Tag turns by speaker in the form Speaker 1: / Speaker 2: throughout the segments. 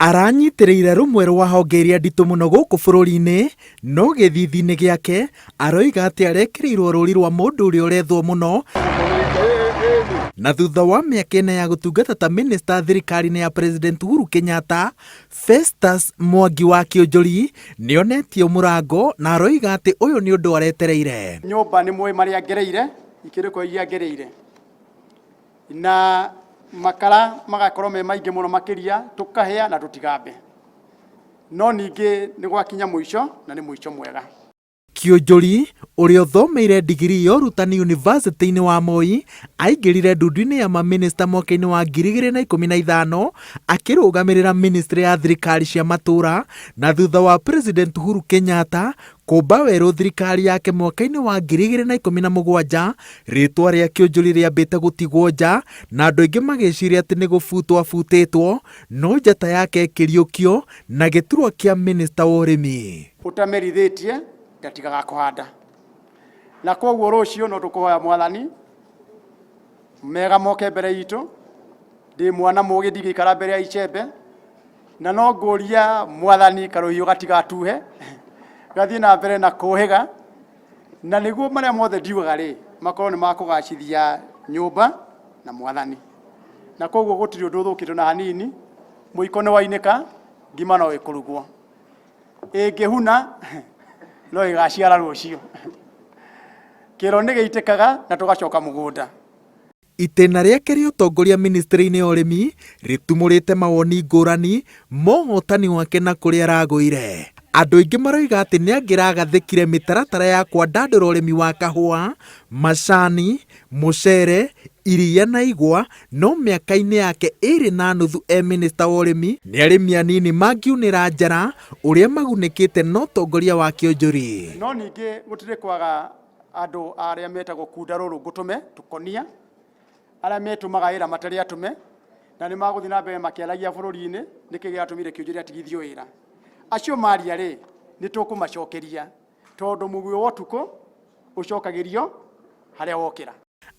Speaker 1: Aranyitĩrĩire rũmwe rwa honge iria nditũ mũno gũkũ bũrũri-inĩ, no gĩthithi-inĩ gĩake aroiga atĩ arekĩrĩirwo rũũri rwa mũndũ ũrĩa ũrethwo mũno, na thutha wa mĩaka 4 ya gũtungata ta minista thirikari-inĩ ya President Uhuru Kenyatta, Festus Mwangi wa Kĩũnjũri nĩonetio mũrango na aroiga atĩ ũyũ nĩ ũndũ aretereire.
Speaker 2: Nyũmba nĩ mũĩ marĩa ngereire, ikĩrĩko iria ngereire, na makara magakorwo me maingĩ mũno makĩria tukahĩa na tutigambe, no ningĩ nĩ gwakinya mũico na nĩ mũico mwega.
Speaker 1: Kĩũnjũri ũrĩa ũthomeire digrii ya ũrutani university-inĩ wa Moi aingĩrire ndundu-inĩ ya maminista mwaka-inĩ wa 2015 akĩrũgamĩrĩra ministry ya thirikari cia matũra, na thutha wa President Uhuru Kenyatta kũmba werũ thirikari yake mwaka-inĩ wa 2017, rĩtwa rĩa Kĩũnjũri rĩambĩte gũtigwo nja na andũ aingĩ magĩciria atĩ nĩ gũbutwo abutĩtwo, no njata yake ĩkĩriũkio na gĩturwa kĩa minista wa ũrĩmi.
Speaker 2: Ũtamerithĩtie ndatigaga kũhanda, na koguo rũciũ no tũkũhoya Mwathani mega moke mbere itũ, ndĩ mwana mũgĩ ndigĩikara mbere ya icembe, na no ngũria Mwathani karũhiũ gatigatuhe gathiĩ na mbere na kũhĩga, na nĩguo marĩa mothe ndiugaga rĩ makorwo nĩ makũgacithia nyũmba na Mwathani, na koguo gũtirĩ ũndũ ũthũkĩtwo na hanini, mũiko nĩ wainĩka, ngima no ĩkũrugwo, ĩngĩhuna no ĩgaciara rũciũ, kĩro nĩ gĩitĩkaga na tũgacoka mũgũnda.
Speaker 1: Itĩna rĩake rĩa ũtongoria ministry-inĩ ya ũrĩmi rĩtumũrĩte mawoni ngũrani mohotani wake na kũrĩa aragũire. Andũ aingĩ maroiga atĩ nĩ angĩragathĩkire mĩtaratara ya kwandandũra ũrĩmi wa kahũa, macani, mũcere, iria na igwa, no mĩaka-inĩ yake 2.5 e minista wa ũrĩmi nĩ arĩmi anini mangiunĩra njara ũrĩa magunĩkĩte na ũtongoria wa Kĩũnjũri.
Speaker 2: No ningĩ gũtirĩ kwaga andũ arĩa metagwo kunda rũrũ ngũtũme tũkonia, arĩa metũmaga wĩra matarĩ atũme, na nĩ magũthiĩ na mbere makĩaragia bũrũri-inĩ nĩkĩ gĩatũmire Kĩũnjũri atigithio wĩra. Acio maria rĩ nĩ tũkũmacokeria, tondũ mũguĩ wa ũtukũ ũcokagĩrio harĩa wokĩra.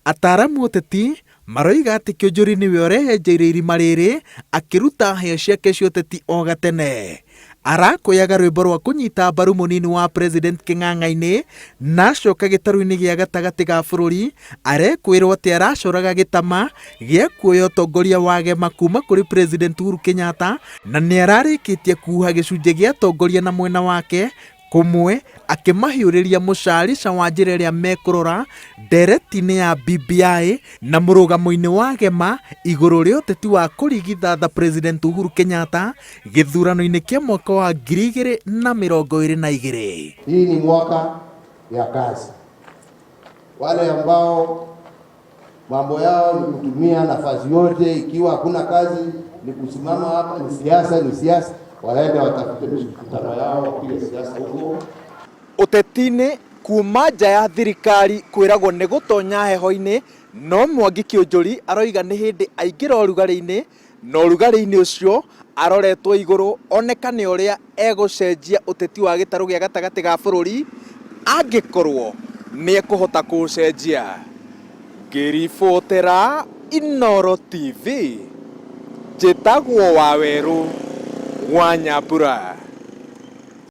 Speaker 1: Ataaramu ũteti maroiga atĩ Kĩũnjũri nĩwe ũrehenjeire irima rĩrĩ akĩruta hĩa ciake cia ũteti o gatene. Arakũyaga rwĩmbo rwa kũnyita mbaru mũnini wa President Kĩng'ang'a-inĩ na acoka gĩtarũ-inĩ gĩa gatagatĩ ga bũrũri, arekwĩrwo atĩ aracoraga gĩtama gĩa kuoya ũtongoria wagema kuma kũrĩ President Uhuru Kenyatta, na nĩ ararĩkĩtie kuha gĩcunjĩ gĩa tongoria na mwena wake, kũmwe akĩmahiũrĩria mũcarica wa njĩra ĩrĩa mekũrora ndereti-inĩ ya BBI na mũrũgamo-inĩ wa gema igũrũ rĩa ũteti wa kũrigithatha President Uhuru Kenyatta gĩthurano-inĩ kĩa mwaka wa 2022.
Speaker 3: Hii ni mwaka ya kazi. Wale ambao mambo yao ni kutumia nafasi yote, ikiwa hakuna kazi ni kusimama hapa, ni siasa, waende watafute mikutano yao wapige siasa huko.
Speaker 1: Ũteti-inĩ kuma nja ya thirikari kwĩragwo nĩ gũtonya heho-inĩ, no Mwangi Kĩũnjũri aroiga nĩ hĩndĩ aingĩra ũrugarĩ-inĩ, na ũrugarĩ-inĩ ũcio aroretwo igũrũ onekane ũrĩa egũcenjia ũteti wa gĩtarũ gĩa gatagatĩ ga bũrũri angĩkorwo nĩ ekũhota kũũcenjia. Ngĩribotera Inooro TV, njĩtagwo Wawerũ wa Nyambura.